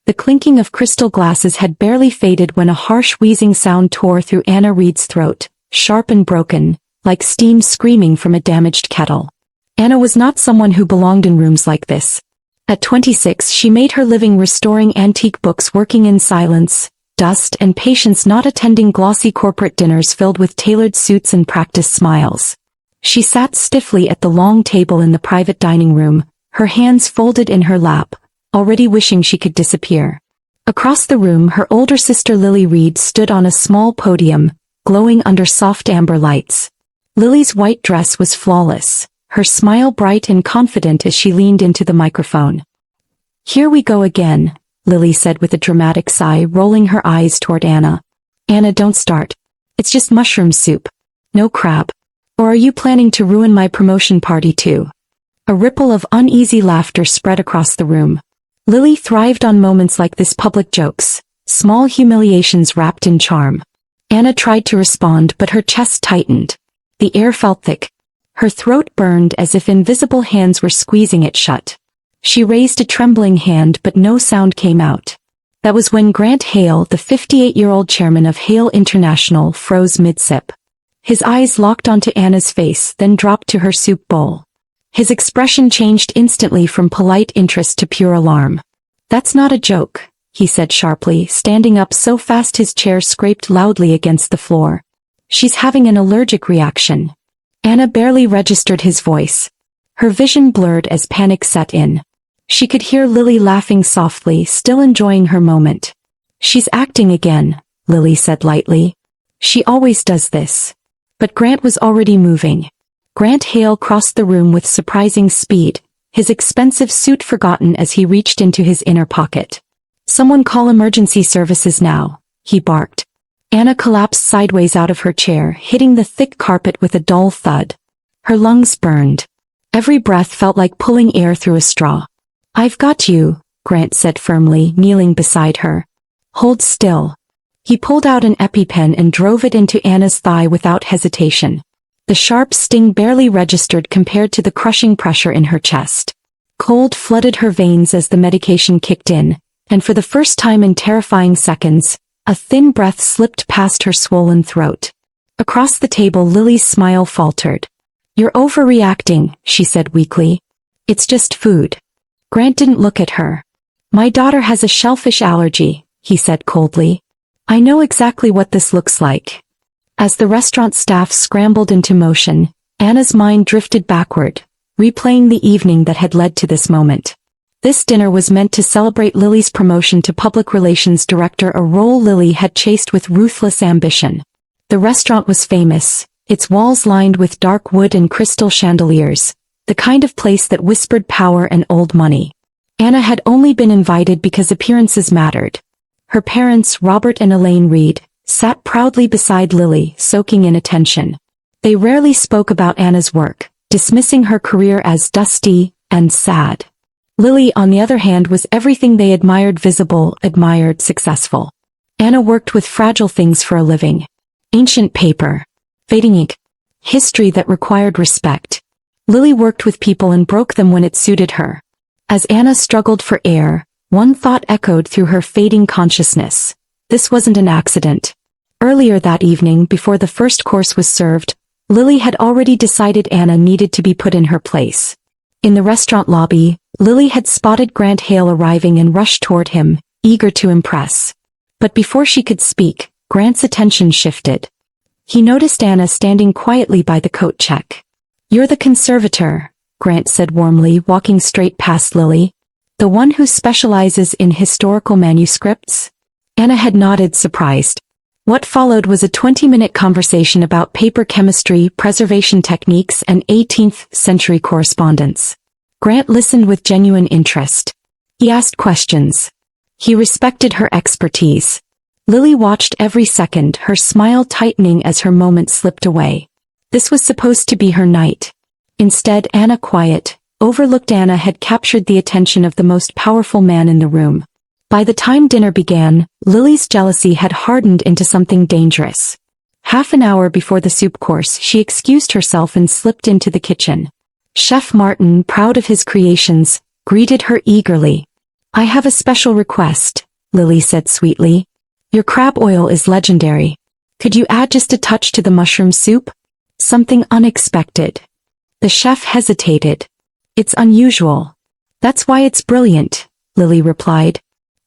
The clinking of crystal glasses had barely faded when a harsh wheezing sound tore through Anna Reed's throat, sharp and broken, like steam screaming from a damaged kettle. Anna was not someone who belonged in rooms like this. At 26 she made her living restoring antique books, working in silence, dust and patience, not attending glossy corporate dinners filled with tailored suits and practiced smiles. She sat stiffly at the long table in the private dining room, her hands folded in her lap, already wishing she could disappear. Across the room her older sister Lily Reed stood on a small podium, glowing under soft amber lights. Lily's white dress was flawless, her smile bright and confident as she leaned into the microphone. "Here we go again," Lily said with a dramatic sigh, rolling her eyes toward Anna. "Anna, don't start. It's just mushroom soup. No crab. Or are you planning to ruin my promotion party too?" A ripple of uneasy laughter spread across the room. Lily thrived on moments like this, public jokes, small humiliations wrapped in charm. Anna tried to respond, but her chest tightened. The air felt thick. Her throat burned as if invisible hands were squeezing it shut. She raised a trembling hand, but no sound came out. That was when Grant Hale, the 58-year-old chairman of Hale International, froze mid-sip. His eyes locked onto Anna's face, then dropped to her soup bowl. His expression changed instantly from polite interest to pure alarm. "That's not a joke," he said sharply, standing up so fast his chair scraped loudly against the floor. "She's having an allergic reaction." Anna barely registered his voice. Her vision blurred as panic set in. She could hear Lily laughing softly, still enjoying her moment. "She's acting again," Lily said lightly. "She always does this." But Grant was already moving. Grant Hale crossed the room with surprising speed, his expensive suit forgotten as he reached into his inner pocket. "Someone call emergency services now," he barked. Anna collapsed sideways out of her chair, hitting the thick carpet with a dull thud. Her lungs burned. Every breath felt like pulling air through a straw. "I've got you," Grant said firmly, kneeling beside her. "Hold still." He pulled out an EpiPen and drove it into Anna's thigh without hesitation. The sharp sting barely registered compared to the crushing pressure in her chest. Cold flooded her veins as the medication kicked in, and for the first time in terrifying seconds, a thin breath slipped past her swollen throat. Across the table Lily's smile faltered. "You're overreacting," she said weakly. "It's just food." Grant didn't look at her. "My daughter has a shellfish allergy," he said coldly. "I know exactly what this looks like." As the restaurant staff scrambled into motion, Anna's mind drifted backward, replaying the evening that had led to this moment. This dinner was meant to celebrate Lily's promotion to public relations director, a role Lily had chased with ruthless ambition. The restaurant was famous, its walls lined with dark wood and crystal chandeliers, the kind of place that whispered power and old money. Anna had only been invited because appearances mattered. Her parents, Robert and Elaine Reed, sat proudly beside Lily, soaking in attention. They rarely spoke about Anna's work, dismissing her career as dusty and sad. Lily, on the other hand, was everything they admired: visible, admired, successful. Anna worked with fragile things for a living. Ancient paper, fading ink, history that required respect. Lily worked with people and broke them when it suited her. As Anna struggled for air, one thought echoed through her fading consciousness. This wasn't an accident. Earlier that evening, before the first course was served, Lily had already decided Anna needed to be put in her place. In the restaurant lobby, Lily had spotted Grant Hale arriving and rushed toward him, eager to impress. But before she could speak, Grant's attention shifted. He noticed Anna standing quietly by the coat check. "You're the conservator," Grant said warmly, walking straight past Lily. "The one who specializes in historical manuscripts?" Anna had nodded, surprised. What followed was a 20-minute conversation about paper chemistry, preservation techniques, and 18th-century correspondence. Grant listened with genuine interest. He asked questions. He respected her expertise. Lily watched every second, her smile tightening as her moment slipped away. This was supposed to be her night. Instead, Anna, quiet, overlooked Anna, had captured the attention of the most powerful man in the room. By the time dinner began, Lily's jealousy had hardened into something dangerous. Half an hour before the soup course, she excused herself and slipped into the kitchen. Chef Martin, proud of his creations, greeted her eagerly. I have a special request, Lily said sweetly. Your crab oil is legendary. Could you add just a touch to the mushroom soup? Something unexpected. The chef hesitated. It's unusual. That's why it's brilliant, Lily replied.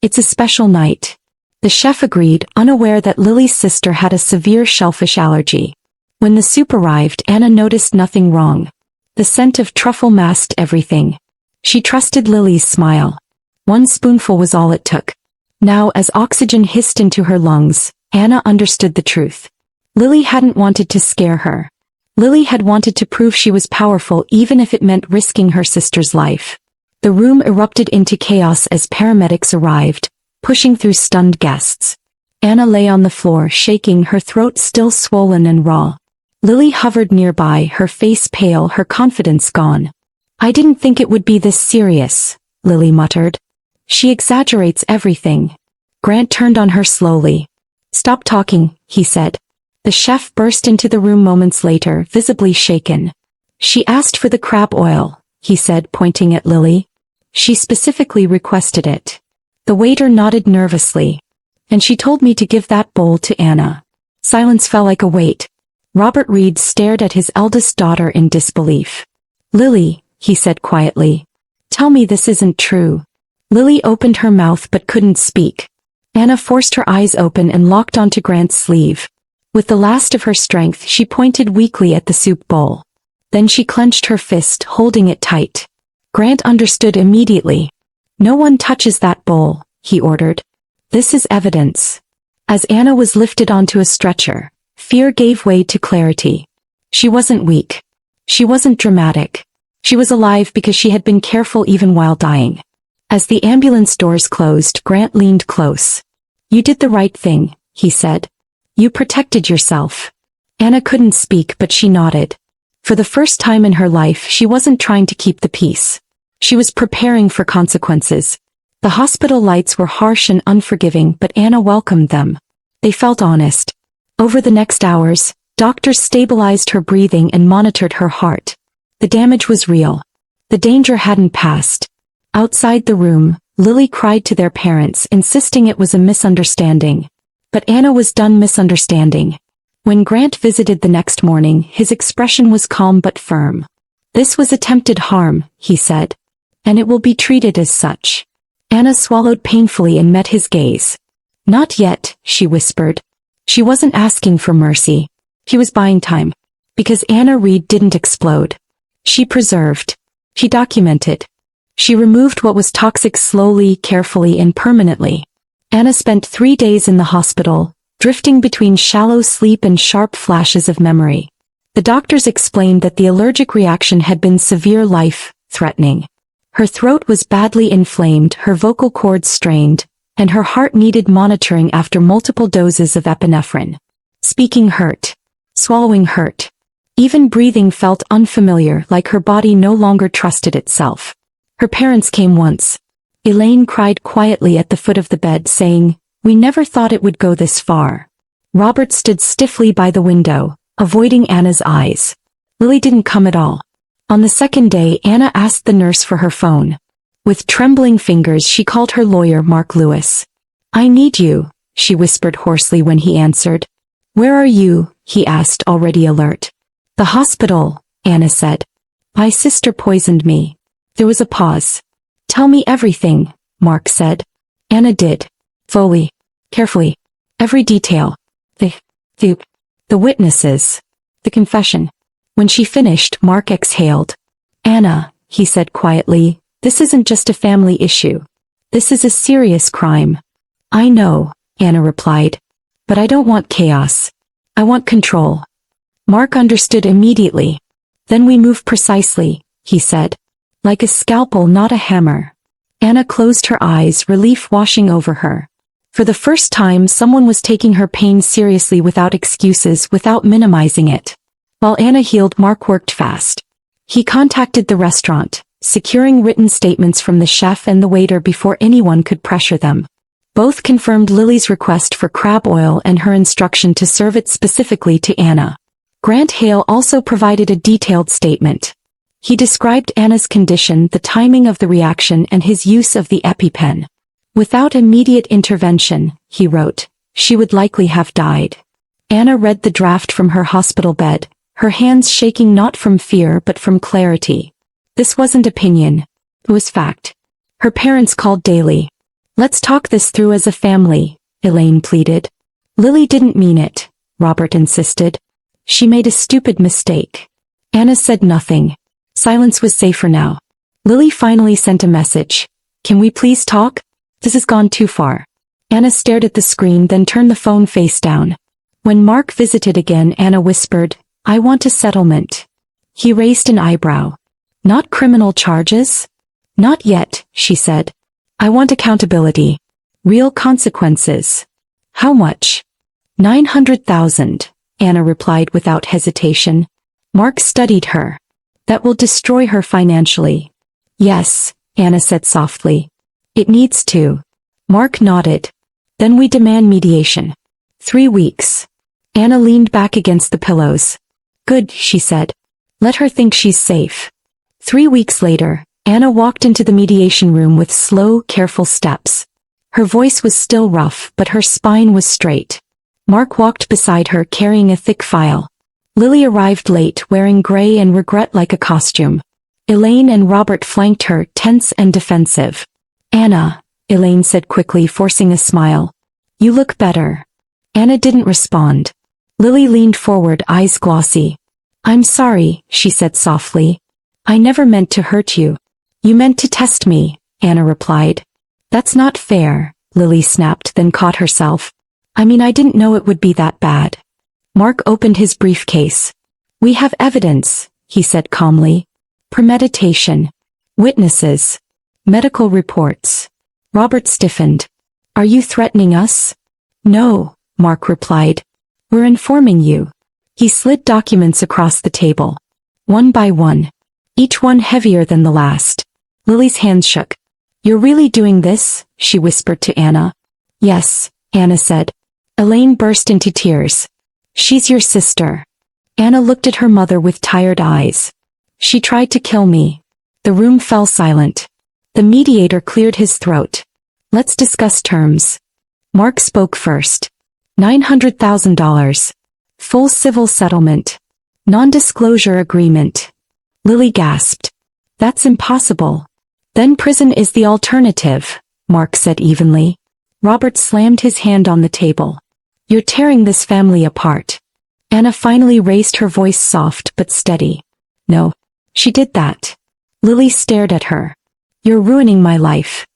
It's a special night. The chef agreed, unaware that Lily's sister had a severe shellfish allergy. When the soup arrived, Anna noticed nothing wrong. The scent of truffle masked everything. She trusted Lily's smile. One spoonful was all it took. Now, as oxygen hissed into her lungs, Anna understood the truth. Lily hadn't wanted to scare her. Lily had wanted to prove she was powerful even if it meant risking her sister's life. The room erupted into chaos as paramedics arrived, pushing through stunned guests. Anna lay on the floor shaking, her throat still swollen and raw. Lily hovered nearby, her face pale, her confidence gone. I didn't think it would be this serious, Lily muttered. She exaggerates everything. Grant turned on her slowly. Stop talking, he said. The chef burst into the room moments later, visibly shaken. She asked for the crab oil, he said, pointing at Lily. She specifically requested it. The waiter nodded nervously. And she told me to give that bowl to Anna. Silence fell like a weight. Robert Reed stared at his eldest daughter in disbelief. Lily, he said quietly. Tell me this isn't true. Lily opened her mouth but couldn't speak. Anna forced her eyes open and locked onto Grant's sleeve. With the last of her strength, she pointed weakly at the soup bowl. Then she clenched her fist, holding it tight. Grant understood immediately. No one touches that bowl, he ordered. This is evidence. As Anna was lifted onto a stretcher, fear gave way to clarity. She wasn't weak. She wasn't dramatic. She was alive because she had been careful even while dying. As the ambulance doors closed, Grant leaned close. You did the right thing, he said. You protected yourself. Anna couldn't speak, but she nodded. For the first time in her life, she wasn't trying to keep the peace. She was preparing for consequences. The hospital lights were harsh and unforgiving, but Anna welcomed them. They felt honest. Over the next hours, doctors stabilized her breathing and monitored her heart. The damage was real. The danger hadn't passed. Outside the room, Lily cried to their parents, insisting it was a misunderstanding. But Anna was done misunderstanding. When Grant visited the next morning, his expression was calm but firm. This was attempted harm, he said. And it will be treated as such. Anna swallowed painfully and met his gaze. Not yet, she whispered. She wasn't asking for mercy. She was buying time. Because Anna Reed didn't explode. She preserved. She documented. She removed what was toxic slowly, carefully, and permanently. Anna spent 3 days in the hospital, drifting between shallow sleep and sharp flashes of memory. The doctors explained that the allergic reaction had been severe, life-threatening. Her throat was badly inflamed, her vocal cords strained, and her heart needed monitoring after multiple doses of epinephrine. Speaking hurt. Swallowing hurt. Even breathing felt unfamiliar, like her body no longer trusted itself. Her parents came once. Elaine cried quietly at the foot of the bed, saying, "We never thought it would go this far." Robert stood stiffly by the window, avoiding Anna's eyes. Lily didn't come at all. On the second day, Anna asked the nurse for her phone. With trembling fingers, she called her lawyer, Mark Lewis. "I need you," she whispered hoarsely when he answered. "Where are you?" he asked, already alert. "The hospital," Anna said. "My sister poisoned me." There was a pause. "Tell me everything," Mark said. Anna did. Fully. Carefully. Every detail. The witnesses. The confession. When she finished, Mark exhaled. "Anna," he said quietly, "this isn't just a family issue. This is a serious crime." "I know," Anna replied. "But I don't want chaos. I want control." Mark understood immediately. "Then we move precisely," he said. "Like a scalpel, not a hammer." Anna closed her eyes, relief washing over her. For the first time, someone was taking her pain seriously, without excuses, without minimizing it. While Anna healed, Mark worked fast. He contacted the restaurant, securing written statements from the chef and the waiter before anyone could pressure them. Both confirmed Lily's request for crab oil and her instruction to serve it specifically to Anna. Grant Hale also provided a detailed statement. He described Anna's condition, the timing of the reaction, and his use of the EpiPen. Without immediate intervention, he wrote, she would likely have died. Anna read the draft from her hospital bed, her hands shaking not from fear but from clarity. This wasn't opinion. It was fact. Her parents called daily. Let's talk this through as a family, Elaine pleaded. Lily didn't mean it, Robert insisted. She made a stupid mistake. Anna said nothing. Silence was safer now. Lily finally sent a message. Can we please talk? This has gone too far. Anna stared at the screen, then turned the phone face down. When Mark visited again, Anna whispered, I want a settlement. He raised an eyebrow. Not criminal charges? Not yet, she said. I want accountability. Real consequences. How much? 900,000, Anna replied without hesitation. Mark studied her. That will destroy her financially. Yes, Anna said softly. It needs to. Mark nodded. Then we demand mediation. 3 weeks. Anna leaned back against the pillows. Good, she said. Let her think she's safe. 3 weeks later, Anna walked into the mediation room with slow, careful steps. Her voice was still rough, but her spine was straight. Mark walked beside her carrying a thick file. Lily arrived late, wearing gray and regret like a costume. Elaine and Robert flanked her, tense and defensive. Anna, Elaine said quickly, forcing a smile. You look better. Anna didn't respond. Lily leaned forward, eyes glossy. I'm sorry, she said softly. I never meant to hurt you. You meant to test me, Anna replied. That's not fair, Lily snapped, then caught herself. I mean, I didn't know it would be that bad. Mark opened his briefcase. We have evidence, he said calmly. Premeditation. Witnesses. Medical reports. Robert stiffened. Are you threatening us? No, Mark replied. We're informing you. He slid documents across the table. One by one. Each one heavier than the last. Lily's hands shook. You're really doing this? She whispered to Anna. Yes, Anna said. Elaine burst into tears. She's your sister. Anna looked at her mother with tired eyes. She tried to kill me. The room fell silent. The mediator cleared his throat. Let's discuss terms. Mark spoke first. $900,000. Full civil settlement. Non-disclosure agreement. Lily gasped. That's impossible. Then prison is the alternative, Mark said evenly. Robert slammed his hand on the table. You're tearing this family apart. Anna finally raised her voice, soft but steady. No. She did that. Lily stared at her. You're ruining my life.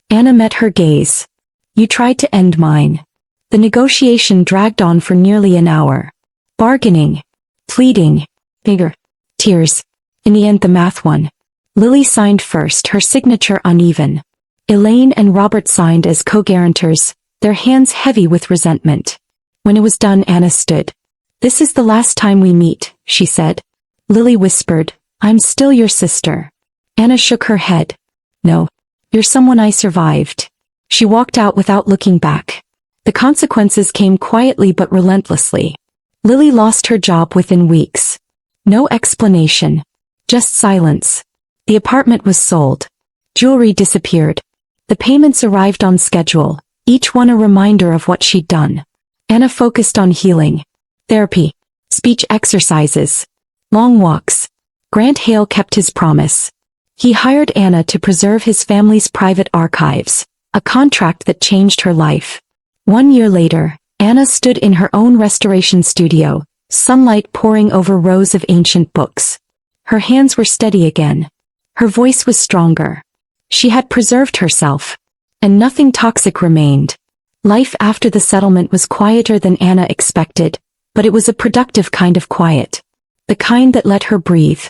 Anna met her gaze. You tried to end mine. The negotiation dragged on for nearly an hour. Bargaining. Pleading. Bigger. Tears. In the end the math won. Lily signed first, her signature uneven. Elaine and Robert signed as co-guarantors, their hands heavy with resentment. When it was done, Anna stood. This is the last time we meet, she said. Lily whispered, I'm still your sister. Anna shook her head. No. You're someone I survived. She walked out without looking back. The consequences came quietly but relentlessly. Lily lost her job within weeks. No explanation. Just silence. The apartment was sold. Jewelry disappeared. The payments arrived on schedule, each one a reminder of what she'd done. Anna focused on healing. Therapy. Speech exercises. Long walks. Grant Hale kept his promise. He hired Anna to preserve his family's private archives, a contract that changed her life. 1 year later, Anna stood in her own restoration studio, sunlight pouring over rows of ancient books. Her hands were steady again. Her voice was stronger. She had preserved herself. And nothing toxic remained. Life after the settlement was quieter than Anna expected, but it was a productive kind of quiet. The kind that let her breathe.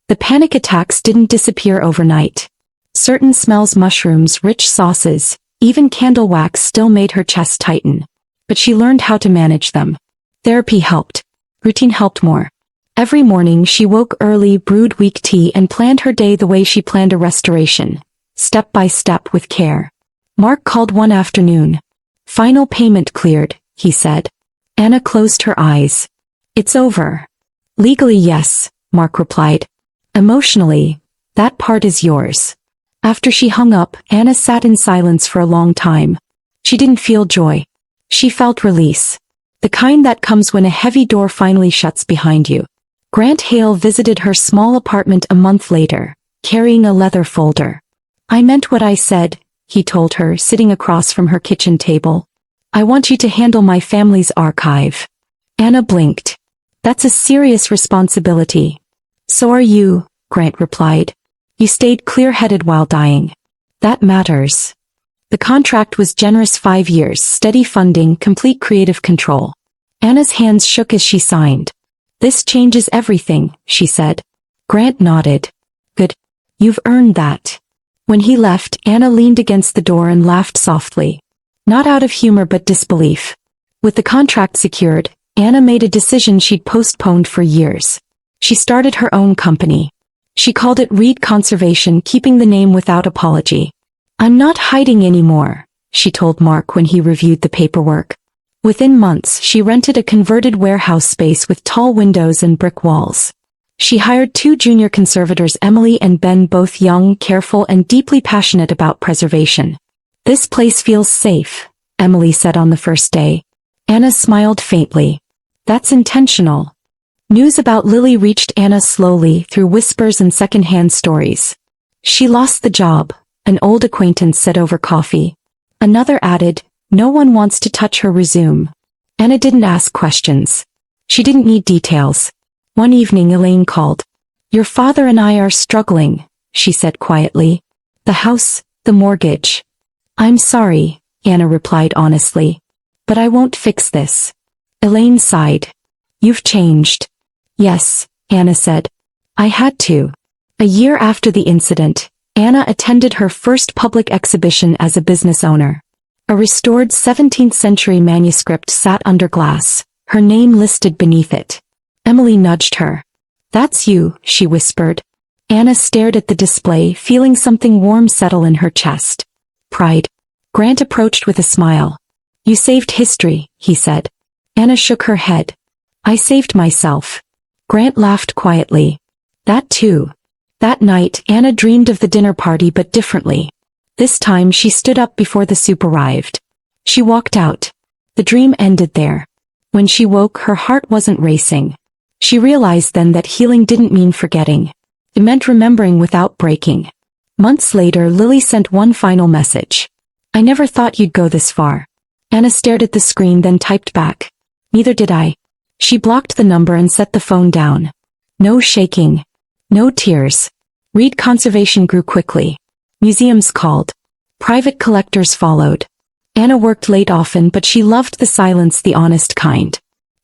The panic attacks didn't disappear overnight. Certain smells, mushrooms, rich sauces, even candle wax still made her chest tighten. But she learned how to manage them. Therapy helped. Routine helped more. Every morning she woke early, brewed weak tea, and planned her day the way she planned a restoration. Step by step with care. Mark called one afternoon. Final payment cleared, he said. Anna closed her eyes. It's over. Legally, yes, Mark replied. Emotionally, that part is yours. After she hung up, Anna sat in silence for a long time. She didn't feel joy. She felt release. The kind that comes when a heavy door finally shuts behind you. Grant Hale visited her small apartment a month later, carrying a leather folder. "I meant what I said," he told her, sitting across from her kitchen table. "I want you to handle my family's archive." Anna blinked. "That's a serious responsibility." "So are you," Grant replied. "You stayed clear-headed while dying. That matters." The contract was generous: 5 years, steady funding, complete creative control. Anna's hands shook as she signed. "This changes everything," she said. Grant nodded. "Good. You've earned that." When he left, Anna leaned against the door and laughed softly. Not out of humor but disbelief. With the contract secured, Anna made a decision she'd postponed for years. She started her own company. She called it Reed Conservation, keeping the name without apology. "I'm not hiding anymore," she told Mark when he reviewed the paperwork. Within months, she rented a converted warehouse space with tall windows and brick walls. She hired 2 junior conservators, Emily and Ben, both young, careful, and deeply passionate about preservation. "This place feels safe," Emily said on the first day. Anna smiled faintly. "That's intentional." News about Lily reached Anna slowly through whispers and second-hand stories. "She lost the job," an old acquaintance said over coffee. Another added, "No one wants to touch her resume." Anna didn't ask questions. She didn't need details. One evening Elaine called. "Your father and I are struggling," she said quietly. "The house, the mortgage." "I'm sorry," Anna replied honestly. "But I won't fix this." Elaine sighed. "You've changed." "Yes," Anna said. "I had to." A year after the incident, Anna attended her first public exhibition as a business owner. A restored 17th-century manuscript sat under glass, her name listed beneath it. Emily nudged her. "That's you," she whispered. Anna stared at the display, feeling something warm settle in her chest. Pride. Grant approached with a smile. "You saved history," he said. Anna shook her head. "I saved myself." Grant laughed quietly. "That too." That night, Anna dreamed of the dinner party but differently. This time she stood up before the soup arrived. She walked out. The dream ended there. When she woke, her heart wasn't racing. She realized then that healing didn't mean forgetting. It meant remembering without breaking. Months later, Lily sent one final message. "I never thought you'd go this far." Anna stared at the screen, then typed back. "Neither did I." She blocked the number and set the phone down. No shaking. No tears. Reed Conservation grew quickly. Museums called. Private collectors followed. Anna worked late often, but she loved the silence, the honest kind.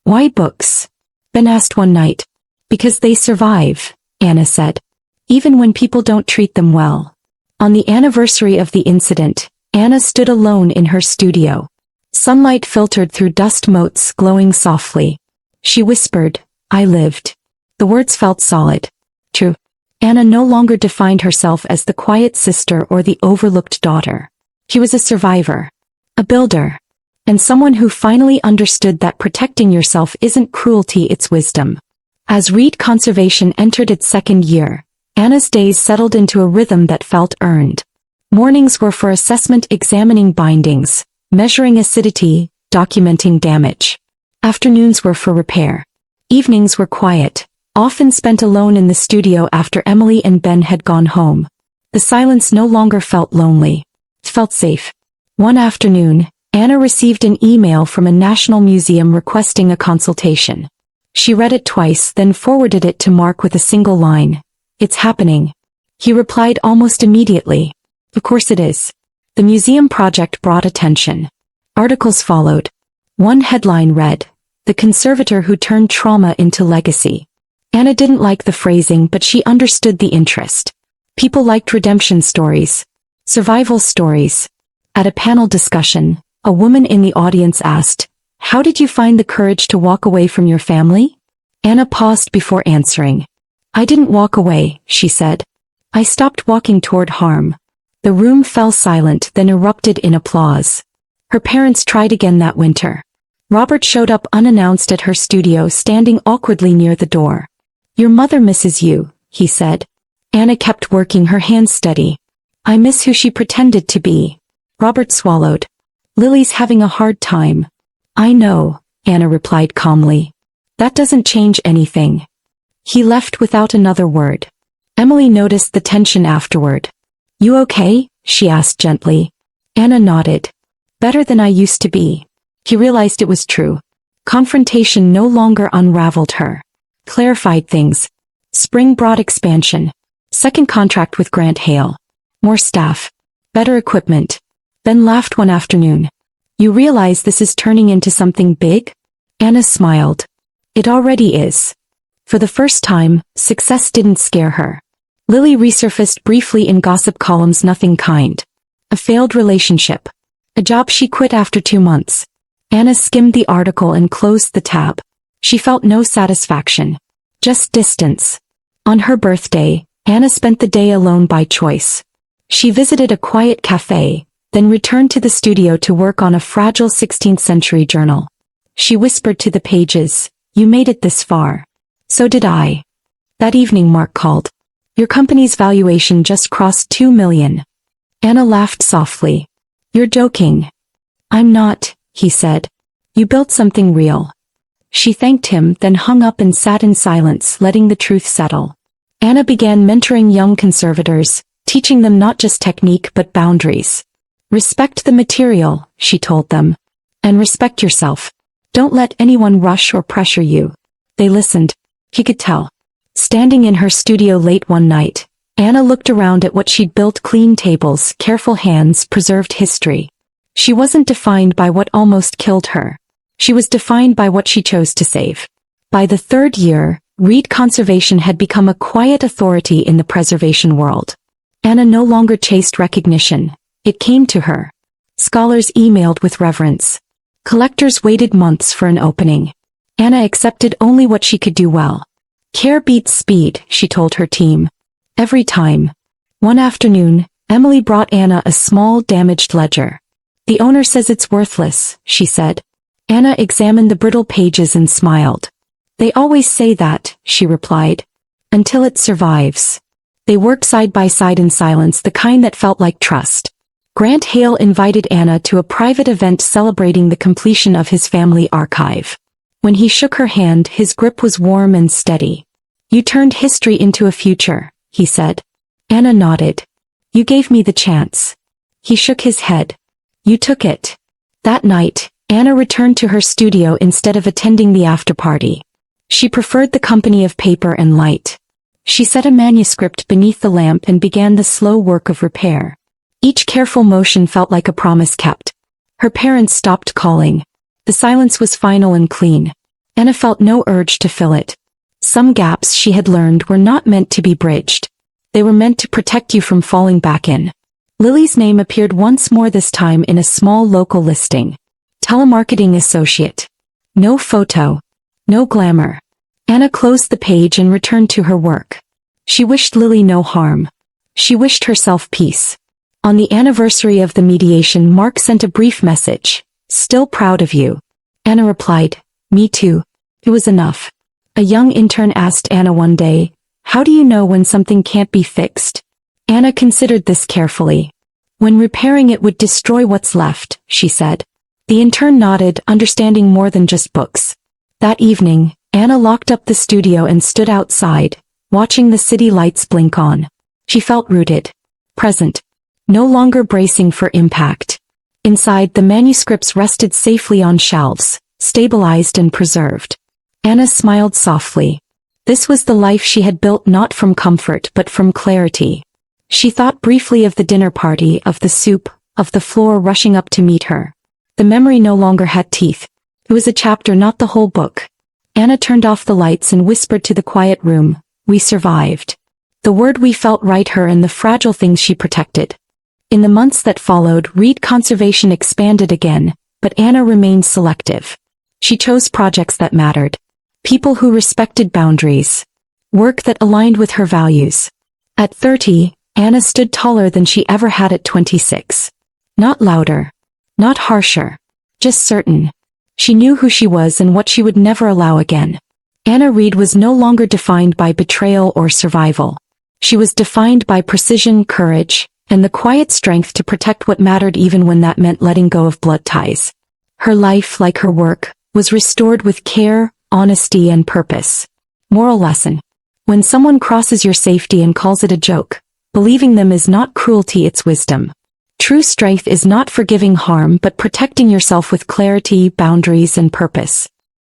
"Why books?" Ben asked one night. "Because they survive," Anna said. "Even when people don't treat them well." On the anniversary of the incident, Anna stood alone in her studio. Sunlight filtered through dust motes, glowing softly. She whispered, "I lived." The words felt solid. True. Anna no longer defined herself as the quiet sister or the overlooked daughter. She was a survivor. A builder. And someone who finally understood that protecting yourself isn't cruelty, it's wisdom. As Reed Conservation entered its second year, Anna's days settled into a rhythm that felt earned. Mornings were for assessment, examining bindings, measuring acidity, documenting damage. Afternoons were for repair. Evenings were quiet, often spent alone in the studio after Emily and Ben had gone home. The silence no longer felt lonely. It felt safe. One afternoon, Anna received an email from a national museum requesting a consultation. She read it twice, then forwarded it to Mark with a single line. "It's happening." He replied almost immediately. "Of course it is." The museum project brought attention. Articles followed. One headline read, "The conservator who turned trauma into legacy." Anna didn't like the phrasing, but she understood the interest. People liked redemption stories. Survival stories. At a panel discussion, a woman in the audience asked, "How did you find the courage to walk away from your family?" Anna paused before answering. "I didn't walk away," she said. "I stopped walking toward harm." The room fell silent, then erupted in applause. Her parents tried again that winter. Robert showed up unannounced at her studio, standing awkwardly near the door. "Your mother misses you," he said. Anna kept working, her hands steady. I miss who she pretended to be. Robert swallowed. Lily's having a hard time. I know, Anna replied calmly. That doesn't change anything. He left without another word. Emily noticed the tension afterward. You okay? She asked gently. Anna nodded. Better than I used to be. He realized it was true. Confrontation no longer unraveled her. Clarified things. Spring brought expansion. Second contract with Grant Hale. More staff. Better equipment. Ben laughed one afternoon. You realize this is turning into something big? Anna smiled. It already is. For the first time, success didn't scare her. Lily resurfaced briefly in gossip columns, nothing kind. A failed relationship. A job she quit after 2 months. Anna skimmed the article and closed the tab. She felt no satisfaction. Just distance. On her birthday, Anna spent the day alone by choice. She visited a quiet cafe, then returned to the studio to work on a fragile 16th century journal. She whispered to the pages, You made it this far. So did I. That evening Mark called. Your company's valuation just crossed 2 million. Anna laughed softly. You're joking. I'm not, he said. You built something real. She thanked him, then hung up and sat in silence, letting the truth settle. Anna began mentoring young conservators, teaching them not just technique but boundaries. Respect the material, she told them. And respect yourself. Don't let anyone rush or pressure you. They listened. He could tell. Standing in her studio late one night, Anna looked around at what she'd built: clean tables, careful hands, preserved history. She wasn't defined by what almost killed her. She was defined by what she chose to save. By the 3rd year, reed conservation had become a quiet authority in the preservation world. Anna no longer chased recognition. It came to her. Scholars emailed with reverence. Collectors waited months for an opening. Anna accepted only what she could do well. Care beats speed, she told her team. Every time. One afternoon, Emily brought Anna a small, damaged ledger. The owner says it's worthless, she said. Anna examined the brittle pages and smiled. They always say that, she replied. Until it survives. They worked side by side in silence, the kind that felt like trust. Grant Hale invited Anna to a private event celebrating the completion of his family archive. When he shook her hand, his grip was warm and steady. You turned history into a future, he said. Anna nodded. You gave me the chance. He shook his head. You took it. That night, Anna returned to her studio instead of attending the after-party. She preferred the company of paper and light. She set a manuscript beneath the lamp and began the slow work of repair. Each careful motion felt like a promise kept. Her parents stopped calling. The silence was final and clean. Anna felt no urge to fill it. Some gaps, she had learned, were not meant to be bridged. They were meant to protect you from falling back in. Lily's name appeared once more, this time in a small local listing. Telemarketing associate. No photo. No glamour. Anna closed the page and returned to her work. She wished Lily no harm. She wished herself peace. On the anniversary of the mediation, Mark sent a brief message. Still proud of you. Anna replied, Me too. It was enough. A young intern asked Anna one day, How do you know when something can't be fixed? Anna considered this carefully. When repairing it would destroy what's left, she said. The intern nodded, understanding more than just books. That evening, Anna locked up the studio and stood outside, watching the city lights blink on. She felt rooted. Present. No longer bracing for impact. Inside, the manuscripts rested safely on shelves, stabilized and preserved. Anna smiled softly. This was the life she had built, not from comfort but from clarity. She thought briefly of the dinner party, of the soup, of the floor rushing up to meet her. The memory no longer had teeth. It was a chapter, not the whole book. Anna turned off the lights and whispered to the quiet room, We survived. The word we felt right, her and the fragile things she protected. In the months that followed, reed conservation expanded again, but Anna remained selective. She chose projects that mattered. People who respected boundaries. Work that aligned with her values. At 30, Anna stood taller than she ever had at 26. Not louder. Not harsher. Just certain. She knew who she was and what she would never allow again. Anna Reed was no longer defined by betrayal or survival. She was defined by precision, courage, and the quiet strength to protect what mattered even when that meant letting go of blood ties. Her life, like her work, was restored with care, honesty, and purpose. Moral lesson. When someone crosses your safety and calls it a joke, believing them is not cruelty, it's wisdom. True strength is not forgiving harm but protecting yourself with clarity, boundaries, and purpose.